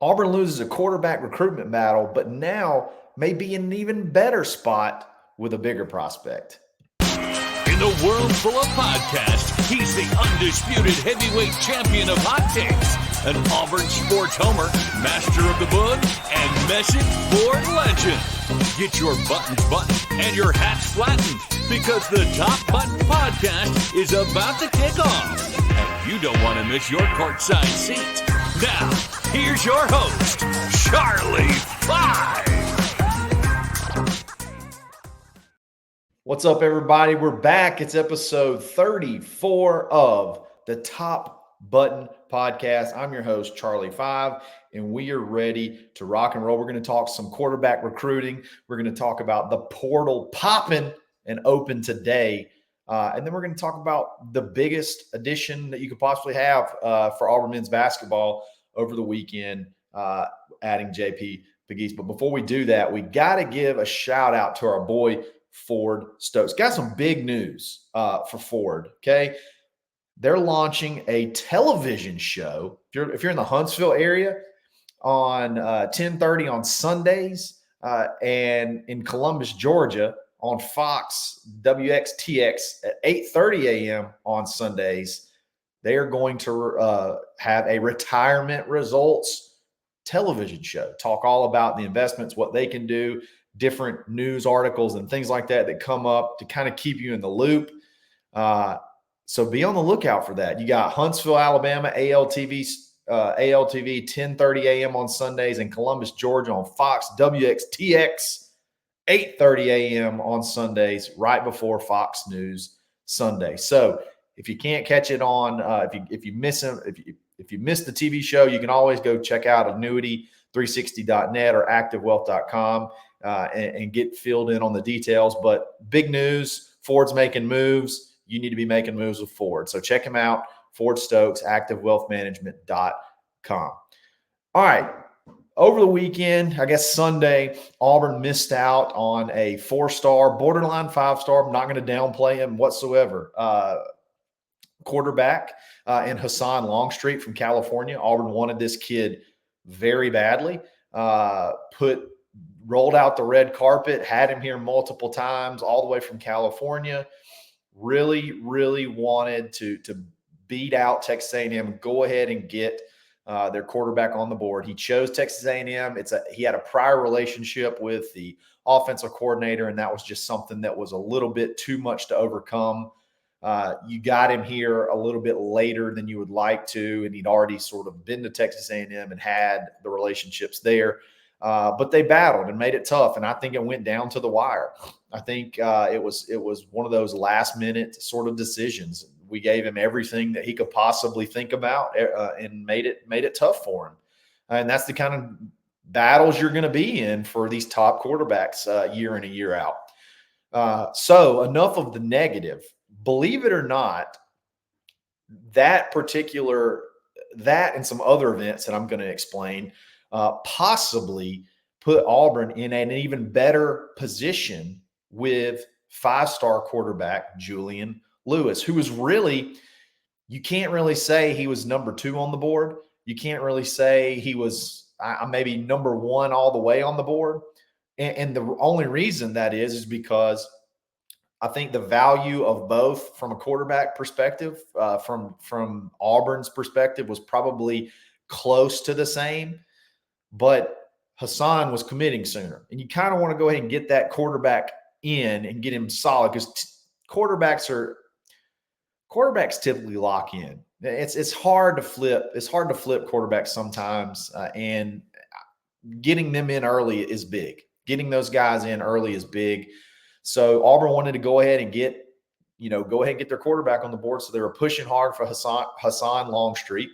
Auburn loses a quarterback recruitment battle, but now may be in an even better spot with a bigger prospect. In a world full of podcasts, he's the undisputed heavyweight champion of hot takes, an Auburn sports homer, master of the book, and message board legend. Get your buttons buttoned and your hats flattened because the Top Button Podcast is about to kick off. And you don't want to miss your courtside seat. Now, here's your host, Charlie 5. What's up, everybody? We're back. It's episode 34 of the Top Button Podcast. I'm your host, Charlie 5, and we are ready to rock and roll. We're going to talk some quarterback recruiting. We're going to talk about the portal popping and open today. And then we're going to talk about the biggest addition that you could possibly have for Auburn men's basketball over the weekend, adding JP Pegues. But before we do that, we got to give a shout out to our boy, Ford Stokes. Got some big news for Ford, okay? They're launching a television show. If you're in the Huntsville area on 10:30 on Sundays and in Columbus, Georgia on Fox WXTX at 8:30 a.m. on Sundays, they are going to have a retirement results television show. Talk all about the investments, what they can do, different news articles and things like that come up to kind of keep you in the loop. So be on the lookout for that. You got Huntsville, Alabama, ALTV 10:30 a.m. on Sundays, and Columbus, Georgia on Fox WXTX 8:30 a.m. on Sundays, right before Fox News Sunday. So if you can't catch it on, if you miss them, if you miss the TV show, you can always go check out annuity360.net or activewealth.com and get filled in on the details. But big news, Ford's making moves. You need to be making moves with Ford. So check him out, Ford Stokes, activewealthmanagement.com. All right. Over the weekend, I guess Sunday, Auburn missed out on a 4-star, borderline 5-star. I'm not going to downplay him whatsoever. Quarterback in Hassan Longstreet from California. Auburn wanted this kid very badly. Rolled out the red carpet, had him here multiple times, all the way from California. Really, really wanted to beat out Texas A&M, go ahead and get their quarterback on the board. He chose Texas A&M. He had a prior relationship with the offensive coordinator, and that was just something that was a little bit too much to overcome. You got him here a little bit later than you would like to, and he'd already sort of been to Texas A&M and had the relationships there. But they battled and made it tough, and I think it went down to the wire. I think it was one of those last-minute sort of decisions. We gave him everything that he could possibly think about and made it tough for him. And that's the kind of battles you're going to be in for these top quarterbacks year in and year out. So enough of the negative. Believe it or not, that and some other events that I'm going to explain possibly put Auburn in an even better position with 5-star quarterback Julian Lewis, who was really, you can't really say he was number 2 on the board. You can't really say he was maybe number 1 all the way on the board. And the only reason that is because I think the value of both from a quarterback perspective, from Auburn's perspective, was probably close to the same. But Hassan was committing sooner. And you kind of want to go ahead and get that quarterback in and get him solid, because quarterbacks typically lock in. It's hard to flip. It's hard to flip quarterbacks sometimes, and getting them in early is big. Getting those guys in early is big. So Auburn wanted to go ahead and get their quarterback on the board. So they were pushing hard for Hassan Longstreet.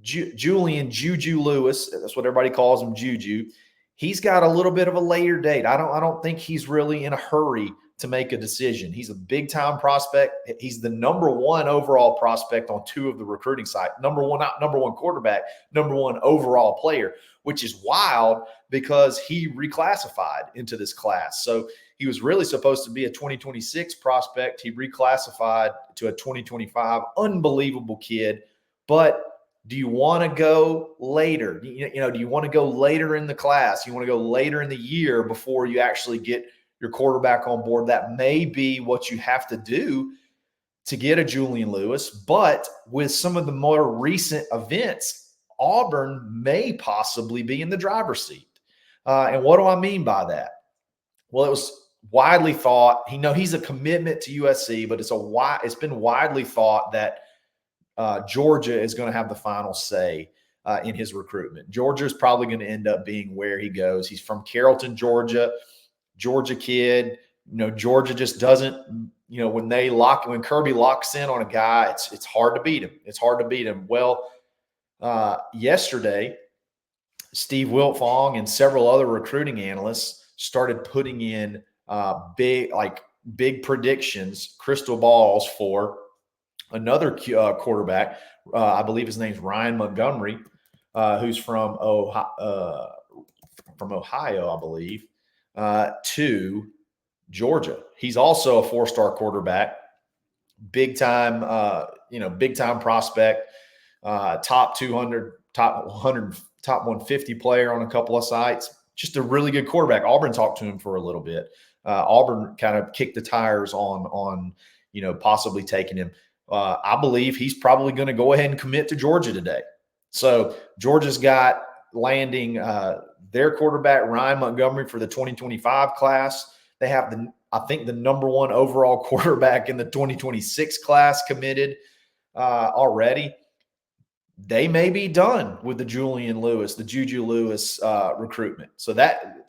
Julian Juju Lewis, that's what everybody calls him, Juju. He's got a little bit of a later date. I don't think he's really in a hurry to make a decision. He's a big-time prospect. He's the number 1 overall prospect on 2 of the recruiting sites. Number one quarterback, number 1 overall player, which is wild because he reclassified into this class. So he was really supposed to be a 2026 prospect. He reclassified to a 2025. Unbelievable kid. But Do you want to go later? Do you want to go later in the class? You want to go later in the year before you actually get your quarterback on board? That may be what you have to do to get a Julian Lewis. But with some of the more recent events, Auburn may possibly be in the driver's seat. And what do I mean by that? Well, it was widely thought, he's a commitment to USC, but it's been widely thought that Georgia is going to have the final say in his recruitment. Georgia is probably going to end up being where he goes. He's from Carrollton, Georgia kid. Georgia just doesn't, when Kirby locks in on a guy, it's hard to beat him. It's hard to beat him. Well, yesterday, Steve Wiltfong and several other recruiting analysts started putting in big predictions, crystal balls for another quarterback. I believe his name's Ryan Montgomery, who's from Ohio, I believe, to Georgia. He's also a four-star quarterback, big time prospect, top 200, top 100, top 150 player on a couple of sites. Just a really good quarterback. Auburn talked to him for a little bit. Auburn kind of kicked the tires on possibly taking him. I believe he's probably going to go ahead and commit to Georgia today. So Georgia's got landing their quarterback, Ryan Montgomery, for the 2025 class. They have I think the number one overall quarterback in the 2026 class committed already. They may be done with the Julian Lewis, the Juju Lewis recruitment. So that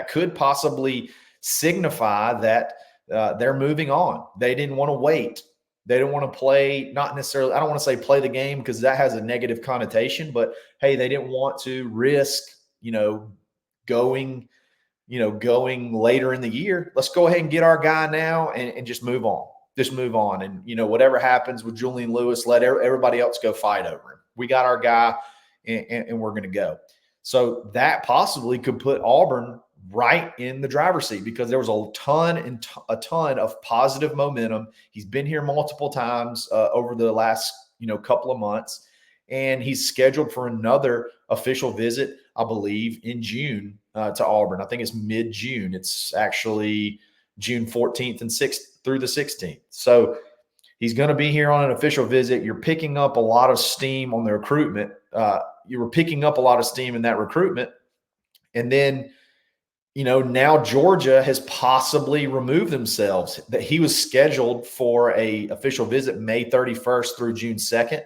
could possibly signify that they're moving on. They didn't want to wait. They didn't want to play, not necessarily, I don't want to say play the game because that has a negative connotation, but hey, they didn't want to risk, going later in the year. Let's go ahead and get our guy now and just move on. Just move on. And, whatever happens with Julian Lewis, let everybody else go fight over him. We got our guy and we're going to go. So that possibly could put Auburn right in the driver's seat because there was a ton of positive momentum. He's been here multiple times over the last, couple of months, and he's scheduled for another official visit, I believe, in June to Auburn. I think it's mid-June. It's actually June 14th and 6th through the 16th. So he's going to be here on an official visit. You're picking up a lot of steam on the recruitment. You were picking up a lot of steam in that recruitment. And then, now Georgia has possibly removed themselves. That he was scheduled for a official visit May 31st through June 2nd.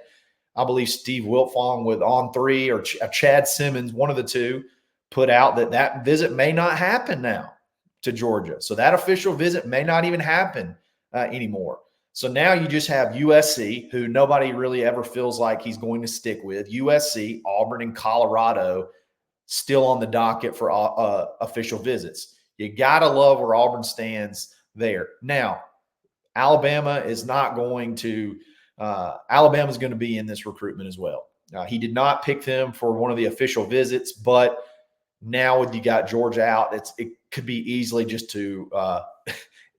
I believe Steve Wiltfong with On3 or Chad Simmons, one of the two, put out that visit may not happen now to Georgia. So that official visit may not even happen anymore. So now you just have USC, who nobody really ever feels like he's going to stick with. USC, Auburn, and Colorado still on the docket for official visits. You got to love where Auburn stands there. Now, Alabama is not going to Alabama's going to be in this recruitment as well. He did not pick them for one of the official visits, but now when you got Georgia out, it could be easily just to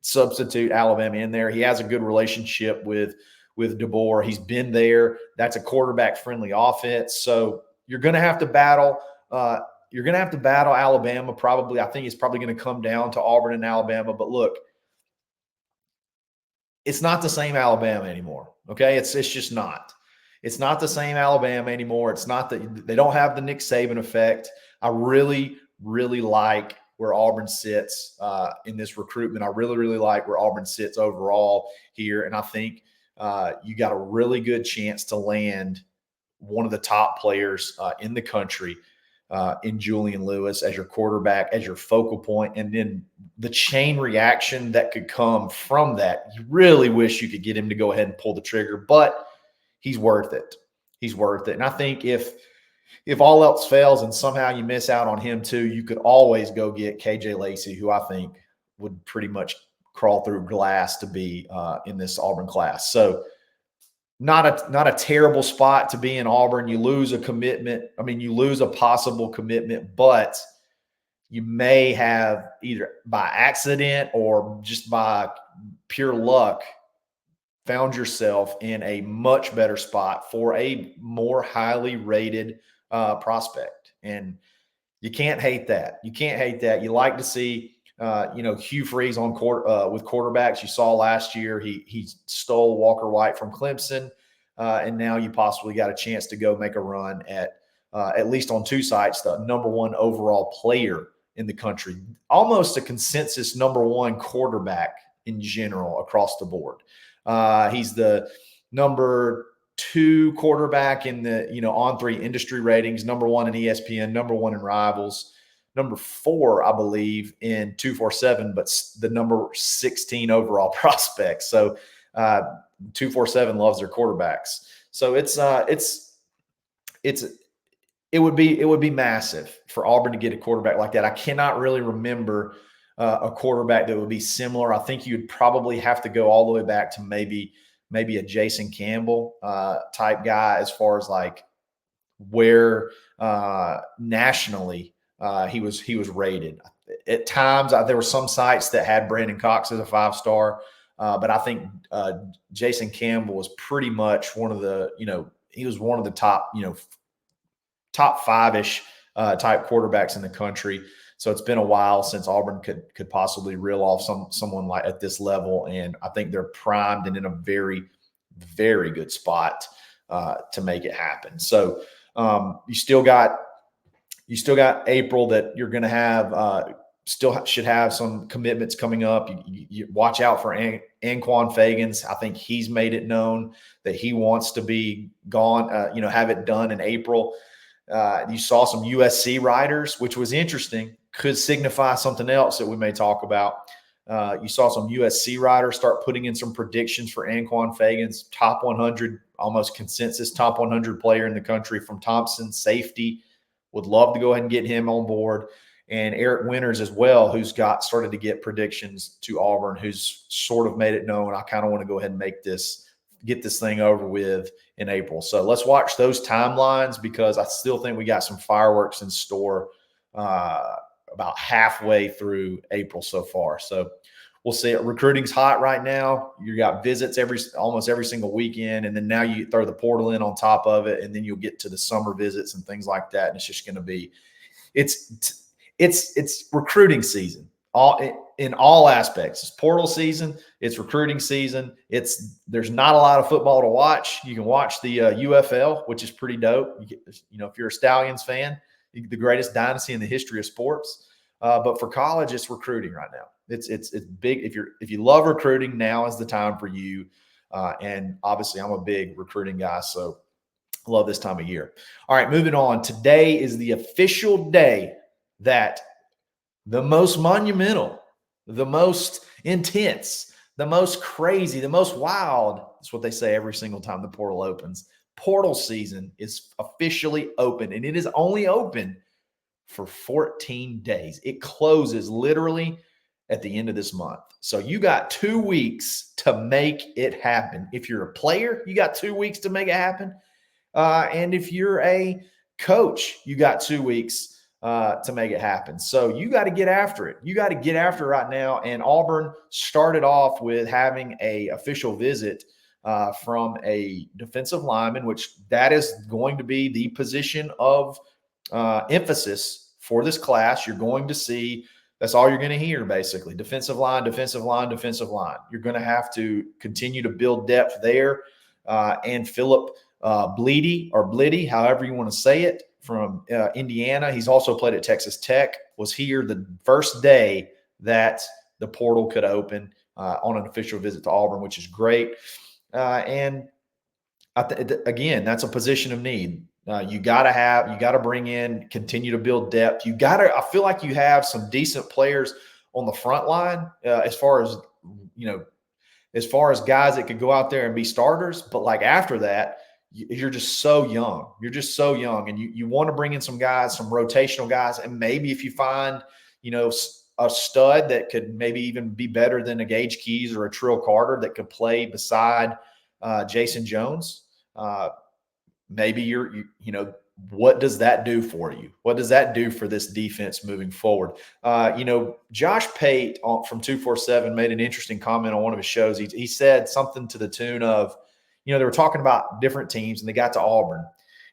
substitute Alabama in there. He has a good relationship with DeBoer. He's been there. That's a quarterback-friendly offense. So you're going to have to battle. You're going to have to battle Alabama probably. I think it's probably going to come down to Auburn and Alabama. But look, it's not the same Alabama anymore. Okay, it's just not. It's not the same Alabama anymore. It's not that they don't have the Nick Saban effect. I really, really like where Auburn sits in this recruitment. I really, really like where Auburn sits overall here. And I think you got a really good chance to land one of the top players in the country in Julian Lewis as your quarterback, as your focal point. And then the chain reaction that could come from that, you really wish you could get him to go ahead and pull the trigger, but he's worth it. He's worth it. And I think if all else fails and somehow you miss out on him too, you could always go get KJ Lacey, who I think would pretty much crawl through glass to be in this Auburn class. So not a terrible spot to be in Auburn. You lose a commitment. I mean, you lose a possible commitment, but you may have either by accident or just by pure luck found yourself in a much better spot for a more highly rated prospect. And you can't hate that. You can't hate that. You like to see, Hugh Freeze on with quarterbacks. You saw last year he stole Walker White from Clemson, and now you possibly got a chance to go make a run at least on two sites, the number one overall player in the country, almost a consensus number one quarterback in general across the board. He's the number two quarterback in the On3 industry ratings, number one in ESPN, number one in Rivals, number four, I believe, in 247, but the number 16 overall prospect. So 247 loves their quarterbacks. So it would be massive for Auburn to get a quarterback like that. I cannot really remember a quarterback that would be similar. I think you'd probably have to go all the way back to maybe a Jason Campbell type guy as far as like where nationally he was rated. At times, there were some sites that had Brandon Cox as a 5-star, but I think Jason Campbell was pretty much one of the he was one of the top five-ish type quarterbacks in the country. So it's been a while since Auburn could possibly reel off someone like at this level, and I think they're primed and in a very, very good spot to make it happen. So you still got April that you're going to have. Still should have some commitments coming up. You watch out for Anquan Fagans. I think he's made it known that he wants to be gone. Have it done in April. You saw some USC riders, which was interesting. Could signify something else that we may talk about. You saw some USC riders start putting in some predictions for Anquan Fagans, top 100, almost consensus top 100 player in the country from Thompson, safety. Would love to go ahead and get him on board. And Eric Winters as well, who's started to get predictions to Auburn, who's sort of made it known, I kind of want to go ahead and get this thing over with in April. So let's watch those timelines, because I still think we got some fireworks in store about halfway through April so far. So we'll see. Recruiting's hot right now. You got visits almost every single weekend, and then now you throw the portal in on top of it, and then you'll get to the summer visits and things like that. And it's just going to be it's recruiting season in all aspects. It's portal season. It's recruiting season. There's not a lot of football to watch. You can watch the UFL, which is pretty dope. If you're a Stallions fan, the greatest dynasty in the history of sports. But for college, it's recruiting right now. It's big. If you love recruiting, now is the time for you. And obviously, I'm a big recruiting guy, so I love this time of year. All right, moving on. Today is the official day that the most monumental, the most intense, the most crazy, the most wild, that's what they say every single time the portal opens. Portal season is officially open, and it is only open for 14 days. It closes literally at the end of this month. So you got 2 weeks to make it happen. If you're a player, you got 2 weeks to make it happen. And if you're a coach, you got 2 weeks to make it happen. So you got to get after it. You got to get after it right now. And Auburn started off with having a official visit from a defensive lineman, which that is going to be the position of emphasis for this class. You're going to see, that's all you're going to hear, basically. Defensive line, defensive line, defensive line. You're going to have to continue to build depth there. And Philip Bliddy, however you want to say it, from Indiana. He's also played at Texas Tech, was here the first day that the portal could open on an official visit to Auburn, which is great. And again, that's a position of need. You got to bring in, continue to build depth. I feel like you have some decent players on the front line as far as guys that could go out there and be starters. But like after that, you're just so young. You're just so young, and you want to bring in some guys, some rotational guys, and maybe if you find, a stud that could maybe even be better than a Gage Keys or a Trill Carter that could play beside Jason Jones. maybe what does that do for you? What does that do for this defense moving forward? Josh Pate from 247 made an interesting comment on one of his shows. He said something to the tune of, they were talking about different teams and they got to Auburn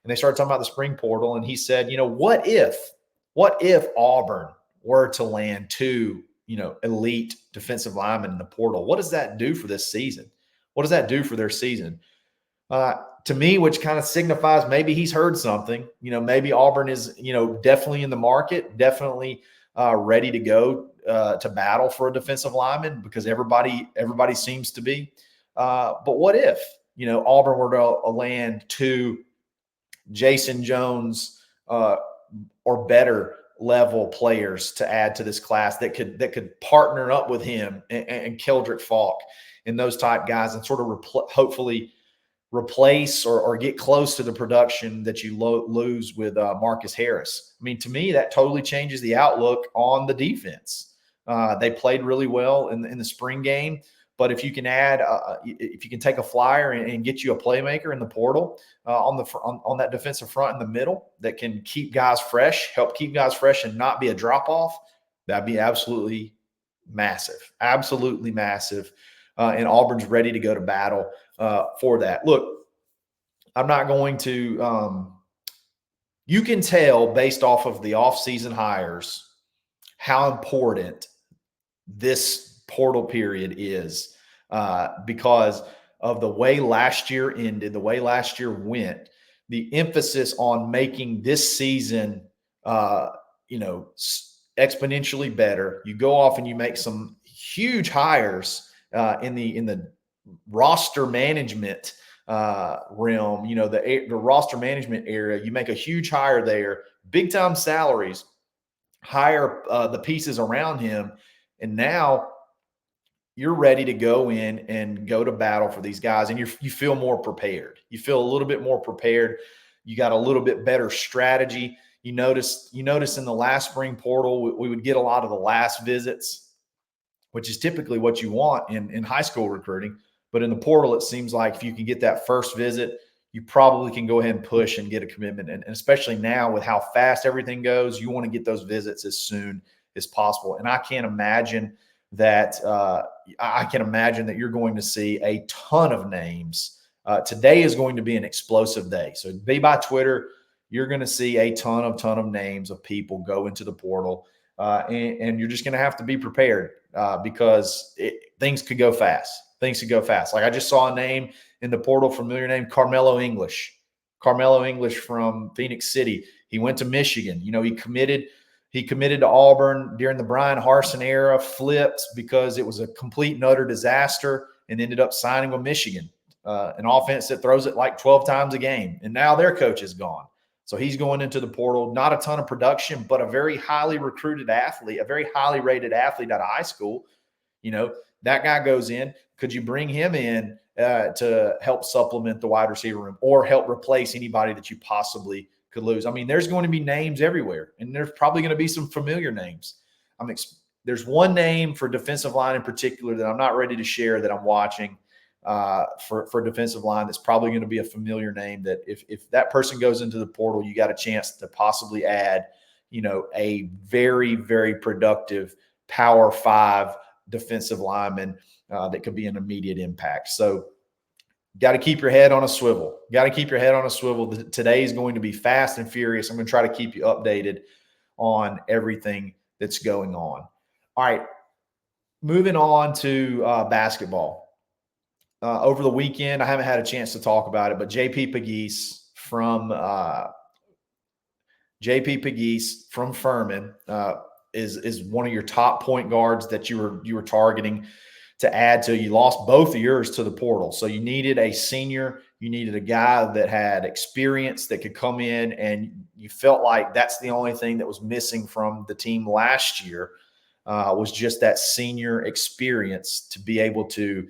and they started talking about the spring portal. And he said, what if Auburn were to land two, elite defensive linemen in the portal? What does that do for this season? What does that do for their season? To me, which kind of signifies maybe he's heard something. Maybe Auburn is, definitely in the market, definitely ready to go to battle for a defensive lineman because everybody seems to be. But what if, Auburn were to land two Jason Jones or better level players to add to this class that could partner up with him and Keldrick Falk and those type guys and sort of hopefully replace or get close to the production that you lose with Marcus Harris. I mean, to me, that totally changes the outlook on the defense. They played really well in the spring game, but if you can add, if you can take a flyer and get you a playmaker in the portal on that defensive front in the middle that can keep guys fresh, help keep guys fresh and not be a drop off, that'd be absolutely massive, absolutely massive. And Auburn's ready to go to battle for that. Look, I'm not going to you can tell based off of the offseason hires how important this portal period is because of the way last year ended, the way last year went, the emphasis on making this season exponentially better. You go off and you make some huge hires in the roster management realm, the roster management area. You make a huge hire there, big time salaries, hire the pieces around him, and now you're ready to go in and go to battle for these guys, and you feel more prepared. You feel a little bit more prepared. You got a little bit better strategy. You notice in the last spring portal, we would get a lot of the last visits, which is typically what you want in high school recruiting. But in the portal, it seems like if you can get that first visit, you probably can go ahead and push and get a commitment. And especially now with how fast everything goes, you want to get those visits as soon as possible. And I can't imagine that you're going to see a ton of names. Today is going to be an explosive day. So be by Twitter. You're going to see a ton of names of people go into the portal. And you're just going to have to be prepared because things could go fast. Things could go fast. Like I just saw a name in the portal, familiar name, Carmelo English from Phoenix City. He went to Michigan. He committed to Auburn during the Brian Harsin era, flipped because it was a complete and utter disaster, and ended up signing with Michigan, an offense that throws it like 12 times a game. And now their coach is gone. So he's going into the portal, not a ton of production, but a very highly recruited athlete, a very highly rated athlete out of high school. That guy goes in. Could you bring him in to help supplement the wide receiver room or help replace anybody that you possibly could lose? I mean, there's going to be names everywhere, and there's probably going to be some familiar names. There's one name for defensive line in particular that I'm not ready to share that I'm watching for defensive line that's probably going to be a familiar name that if that person goes into the portal, you got a chance to possibly add, a very, very productive Power 5 defensive lineman that could be an immediate impact. So got to keep your head on a swivel. Today is going to be fast and furious. I'm going to try to keep you updated on everything that's going on. All right, moving on to basketball. Over the weekend, I haven't had a chance to talk about it, but JP Pegues from Furman is one of your top point guards that you were targeting to add to. You lost both of yours to the portal. So you needed a senior. You needed a guy that had experience that could come in, and you felt like that's the only thing that was missing from the team last year was just that senior experience to be able to,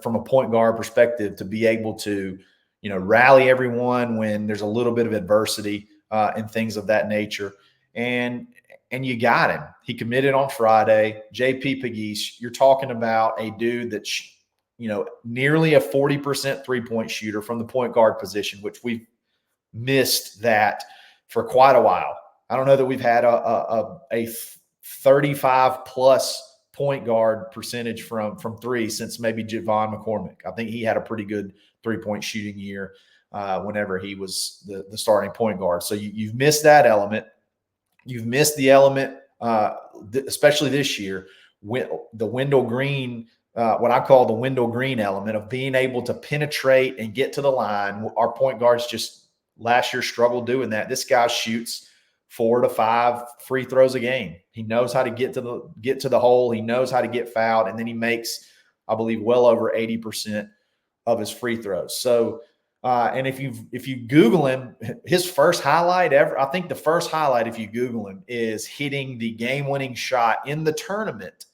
from a point guard perspective, to be able to, rally everyone when there's a little bit of adversity and things of that nature. And you got him. He committed on Friday. JP Pegues, you're talking about a dude that's, nearly a 40% three-point shooter from the point guard position, which we've missed that for quite a while. I don't know that we've had a 35 plus point guard percentage from three since maybe Javon McCormick. I think he had a pretty good 3-point shooting year whenever he was the starting point guard. So you've missed that element. You've missed the element, especially this year, the Wendell Green, what I call the Wendell Green element of being able to penetrate and get to the line. Our point guards just last year struggled doing that. This guy shoots 4 to 5 free throws a game. He knows how to get to the hole. He knows how to get fouled, and then he makes, I believe, well over 80% of his free throws. So, and if you Google him, his first highlight ever, I think the first highlight, if you Google him, is hitting the game-winning shot in the tournament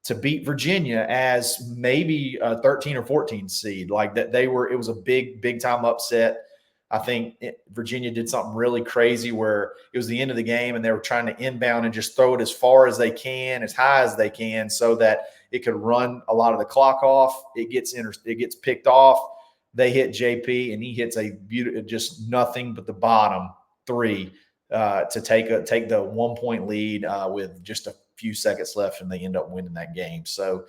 to beat Virginia as maybe a 13 or 14 seed. Like that, it was a big time upset. I think Virginia did something really crazy where it was the end of the game and they were trying to inbound and just throw it as far as they can, as high as they can, so that it could run a lot of the clock off. It gets picked off. They hit JP and he hits just nothing but the bottom three to take the 1 point lead with just a few seconds left, and they end up winning that game. So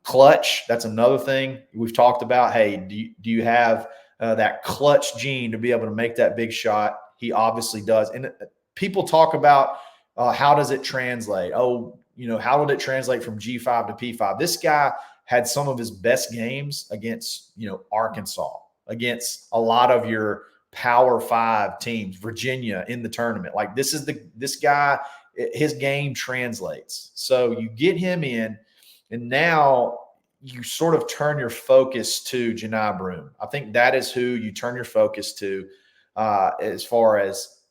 clutch, that's another thing we've talked about. Hey, do you have that clutch gene to be able to make that big shot? He obviously does. And people talk about how does it translate? Oh, how did it translate from G5 to P5? This guy had some of his best games against, Arkansas, against a lot of your Power 5 teams, Virginia in the tournament. Like this guy, his game translates. So you get him in, and now you sort of turn your focus to Janai Broome. I think that is who you turn your focus to as far as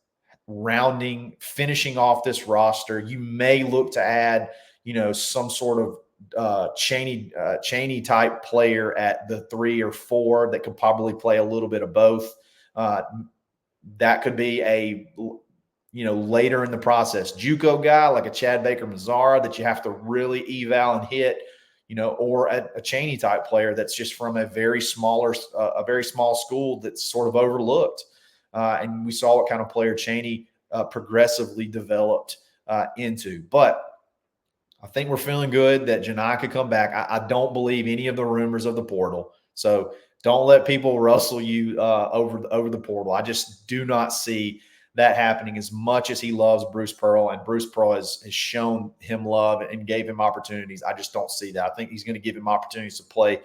finishing off this roster. You may look to add, some sort of Chaney type player at the 3 or 4 that could probably play a little bit of both. That could be a later in the process JUCO guy like a Chad Baker-Mazara that you have to really eval and hit, or a Chaney type player that's just from a very small school that's sort of overlooked. And we saw what kind of player Chaney progressively developed into. But I think we're feeling good that Janai could come back. I don't believe any of the rumors of the portal. So don't let people rustle you over the portal. I just do not see that happening as much as he loves Bruce Pearl, and Bruce Pearl has shown him love and gave him opportunities. I just don't see that. I think he's going to give him opportunities to play,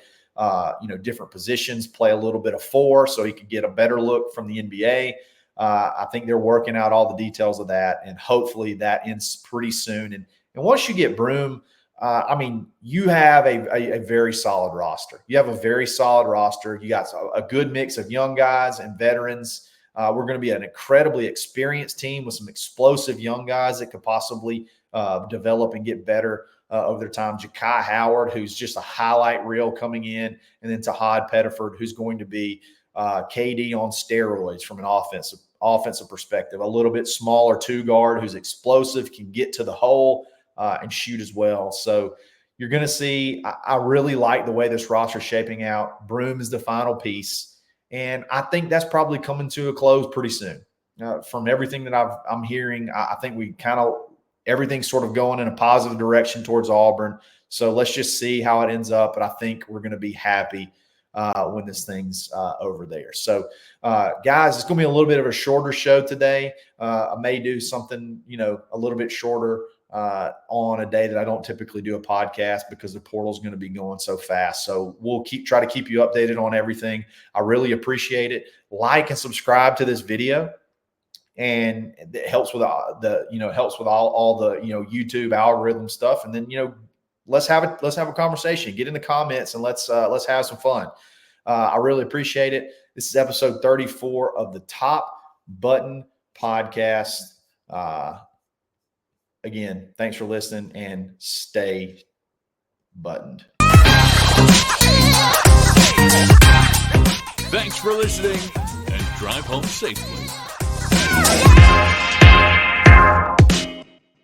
different positions, play a little bit of 4 so he could get a better look from the NBA. I think they're working out all the details of that, and hopefully that ends pretty soon. And once you get Broome, you have a very solid roster. You have a very solid roster. You got a good mix of young guys and veterans. We're going to be an incredibly experienced team with some explosive young guys that could possibly develop and get better over their time. Ja'Kai Howard, who's just a highlight reel coming in, and then Tahad Pettiford, who's going to be KD on steroids from an offensive perspective. A little bit smaller 2-guard who's explosive, can get to the hole and shoot as well. So you're going to see, I really like the way this roster is shaping out. Broome is the final piece. And I think that's probably coming to a close pretty soon. From everything that I'm hearing, I think everything's sort of going in a positive direction towards Auburn. So let's just see how it ends up. But I think we're going to be happy when this thing's over there. So, guys, it's going to be a little bit of a shorter show today. I may do something, a little bit shorter on a day that I don't typically do a podcast because the portal is going to be going so fast. So we'll try to keep you updated on everything. I really appreciate it. Like and subscribe to this video, and it helps with all the YouTube algorithm stuff. And then let's have a conversation. Get in the comments and let's have some fun. I really appreciate it. This is episode 34 of the Top Button Podcast. Again, thanks for listening, and stay buttoned. Thanks for listening, and drive home safely.